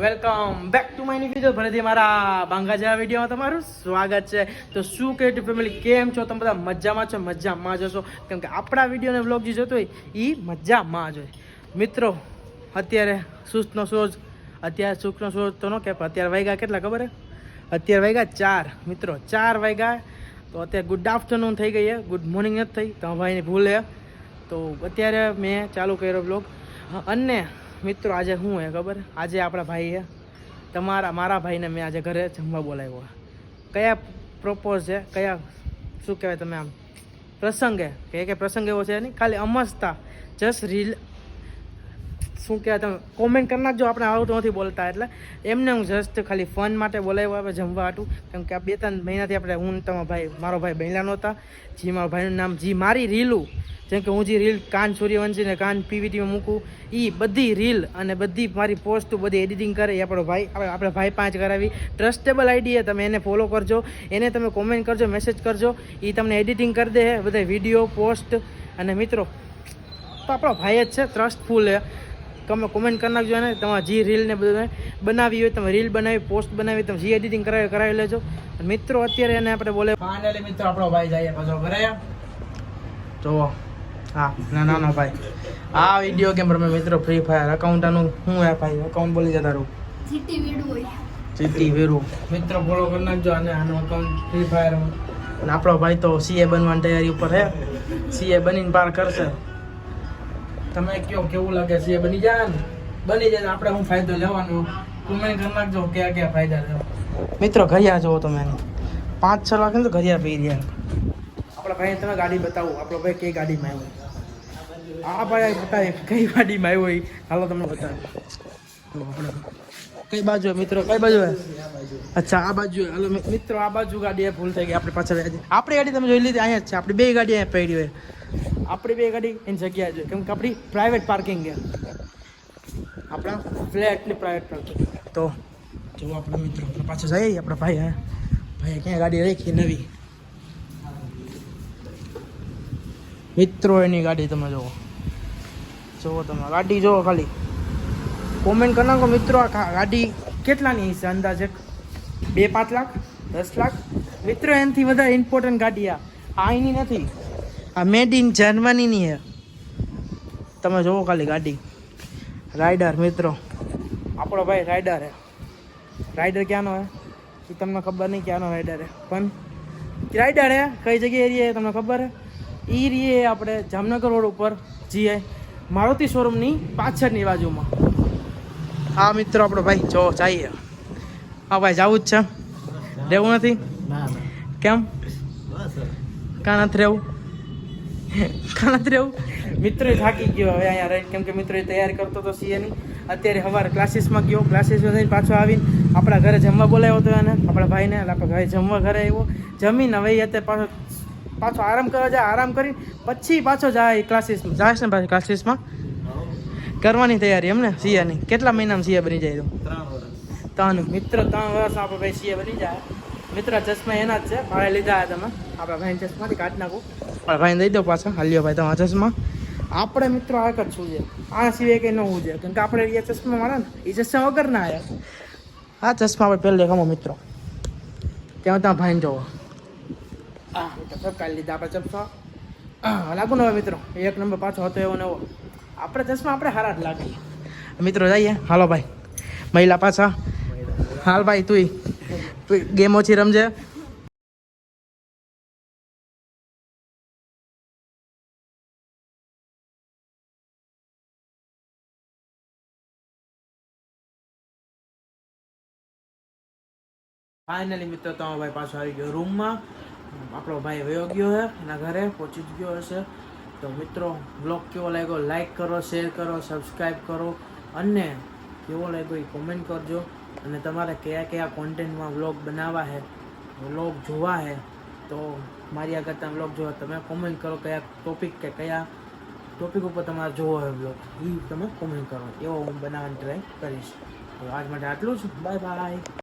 Welcome back to my new video. ફરીથી મારા બાંગા જેવા વિડીયોમાં તમારું સ્વાગત છે. તો શું કે ફેમિલી, કેમ છો તમે બધા? મજામાં છો? મજામાં જશો, કેમ કે આપણા વિડીયો અને વ્લોગ જે જોતો હોય એ મજામાં જ હોય. મિત્રો, અત્યારે સુસ્તનો સોજ, અત્યારે સુખનો સોજ તો ન કે, અત્યારે વાગ્યા કેટલા ખબર હે? અત્યારે વાગ્યા 4. મિત્રો 4 વાગ્યા. તો અત્યારે ગુડ આફ્ટરનૂન થઈ ગઈ છે, ગુડ મોર્નિંગ નથી થઈ. તો ભાઈની ભૂલ છે. તો અત્યારે મેં ચાલુ કર્યો વ્લોગ. અને મિત્રો આજે શું હે ખબર? આજે આપણા ભાઈ છે, મારા ભાઈને મેં આજે ઘરે જમવા બોલાવ્યો. કયા પ્રપોઝ છે, કયા શું કહેવાય તમે આમ પ્રસંગે કે પ્રસંગ એવો છે નહીં, ખાલી અમસ્તા જસ્ટ રીલ શું કહેવાય તમે કોમેન્ટ કરી નાખજો. આપણે આવું તો નથી બોલતા, એટલે એમને હું જસ્ટ ખાલી ફન માટે બોલાવ્યો આવે જમવા હાટું. કેમ કે આ 2-3 મહિનાથી આપણે હું તમારો ભાઈ મારો ભાઈ બહેલા નહોતા. જી મારા ભાઈનું નામ જી મારી રીલું, જેમ કે હું જે રીલ કાન સૂર્યવંશી ને કાન પીવીટીમાં મૂકું, એ બધી રીલ અને બધી મારી પોસ્ટ બધી એડિટિંગ કરે એ આપણો ભાઈ. આપણે ભાઈ 5 કરાવી. ટ્રસ્ટેબલ આઈડી છે, તમે એને ફોલો કરજો, એને તમે કોમેન્ટ કરજો, મેસેજ કરજો, એ તમને એડિટિંગ કરી દે બધા વિડીયો પોસ્ટ. અને મિત્રો તો આપણો ભાઈ જ છે, ટ્રસ્ટફુલ છે. તમે કોમેન્ટ કરી નાખજો ને તમારે જે રીલ ને બધું બનાવી હોય, તમે રીલ બનાવી, પોસ્ટ બનાવી, તમે જે એડિટિંગ કરાવી લેજો. મિત્રો અત્યારે એને આપણે બોલે ફાઇનલી મિત્રો આપણો ભાઈ જાય પાછો ઘરે. જુઓ હા, નાનો ભાઈ આ વિડીયો ગેમ રમે મિત્રો, ફ્રી ફાયર અકાઉન્ટ. આનું શું હે ભાઈ? અકાઉન્ટ બોલી જતા રહું, જીટી વીરુ. મિત્રો ફોલો કરી નાખજો. અને આનું અકાઉન્ટ ફ્રી ફાયર. અને આપણો ભાઈ તો સીએ બનવાની તૈયારી ઉપર છે. સીએ બનીને પાર કરશે. તમે કયો કેવું લાગે? સીએ બની જાય ને? બની જાય આપણે શું ફાયદો લેવાનો? કોમેન્ટ કરી નાખજો કયા ફાયદા લેવા. મિત્રો ઘડિયાળ જોવો તમે, 5-6 લાખ ને તો ઘડિયાળ પી રહ્યા. આપણા ભાઈ તમે ગાડી બતાવો. આપણો ભાઈ કઈ ગાડીમાં આવ્યો? આ ભાઈ બતાવે કઈ ગાડીમાં આવ્યો એ. હાલો તમને બતાવે કઈ બાજુ મિત્રો, કઈ બાજુ હે? અચ્છા આ બાજુ. હાલો મિત્રો આ બાજુ ગાડી ભૂલ થઈ ગઈ. આપણે પાછળ આપણી ગાડી તમે જોઈ લીધી, અહીંયા જ છે. આપણી 2 ગાડી અહીંયા પડી હોય. આપણી 2 ગાડી એની જગ્યાએ જોઈએ, કેમ કે આપણી પ્રાઇવેટ પાર્કિંગ છે. આપણા ફ્લેટની પ્રાઇવેટ પાર્કિંગ. તો જો આપણે મિત્રો પાછળ જઈએ. આપણા ભાઈ ક્યાં ગાડી રાખી નવી મિત્રો, એની ગાડી તમે જુઓ તમે ગાડી જુઓ. ખાલી કોમેન્ટ કરી નાખો મિત્રો, આ ગાડી કેટલાની છે અંદાજે? 2-5 લાખ, 10 લાખ? મિત્રો એનાથી વધારે ઇમ્પોર્ટન્ટ ગાડી આ એની નથી, આ મેડ ઇન જર્મનીની છે. તમે જુઓ ખાલી ગાડી. રાઇડર મિત્રો, આપણો ભાઈ રાઇડર છે. રાઇડર ક્યાંનો હે એ તમને ખબર નહીં, ક્યાંનો રાઇડર છે, પણ રાઇડર હે. કઈ જગ્યાએ એરિયા તમને ખબર હે? એ રીએ આપણે જામનગર રોડ ઉપર જીએ મારુતિ શોરૂમની પાછળની બાજુમાં. હા મિત્રો આપણો ભાઈ જો જઈએ. હા ભાઈ જવું જ છે, રહેવું નથી? કેમ કાં નથી રહેવું? કાં નથી રહેવું? મિત્રો એ થાકી ગયો હવે અહીંયા રહી, કેમ કે મિત્રો એ તૈયારી કરતો હતો સીએની. અત્યારે સવારે ક્લાસીસમાં ગયો, ક્લાસીસમાં જઈને પાછો આવીને આપણા ઘરે જમવા બોલાવ્યો હતો એને, આપણા ભાઈને. એટલે આપણે ભાઈ જમવા ઘરે આવ્યો, જમીને હવે અત્યારે પાછો આરામ કરવા જાય. આરામ કરી પછી પાછો જાય ક્લાસીસમાં. જાય છે ને પાછી ક્લાસીસમાં કરવાની તૈયારી એમને સીએની. કેટલા મહિનામાં સીએ બની જાય? 3 મિત્રો 3 વર્ષ આપણે ભાઈ સીએ બની જાય. મિત્રો ચશ્મા એના જ છે, ભાડે લીધા તમે. આપણા ભાઈને ચશ્માથી કાઢી નાખું, આપણા ભાઈને દઈ દો પાછા. હાલ્યો ભાઈ તમારા ચશ્મા. આપણે મિત્રો આ જ શું છે, આ સિવાય કંઈ ન હોવું જોઈએ, કેમ કે આપણે એ ચશ્મા મારા ને એ ચશ્મા વગર ના આવ્યા. આ ચશ્મા આપણે પહેલે ગમો મિત્રો. ત્યાં ત્યાં ભાઈને જોવો. હા મિત્રો કાઢી લીધા આપણે ચશ્મા. લાગુ ને હવે મિત્રો 1 નંબર પાછો હતો એવો ને એવો. આપણે ચશ્મા આપણે હારા જ લાગીએ મિત્રો. જઈએ હાલો ભાઈ મહિલા પાછા. હાલ ભાઈ તું ગેમ ઓછી રમજે. ફાઇનલી મિત્રો તમારો ભાઈ પાછો આવી ગયો રૂમમાં. આપણો ભાઈ વયો ગયો છે, એના ઘરે પહોંચી જ ગયો હશે. તો મિત્રો બ્લોગ કેવો લાગ્યો લાઈક કરો, શેર કરો, સબસ્ક્રાઈબ કરો, અને કેવો લાગ્યો એ કોમેન્ટ કરજો. અને તમારે કયા કોન્ટેન્ટમાં વ્લોગ બનાવવા છે, વ્લોગ જોવા છે, તો મારી આગળ તમે વ્લોગ જોવા તમે કોમેન્ટ કરો. કયા ટોપિક ઉપર તમારે જોવો હોય વ્લોગ એ તમે કોમેન્ટ કરો, એવો હું બનાવવાની ટ્રાય કરીશ. તો આજ માટે આટલું જ. Bye bye.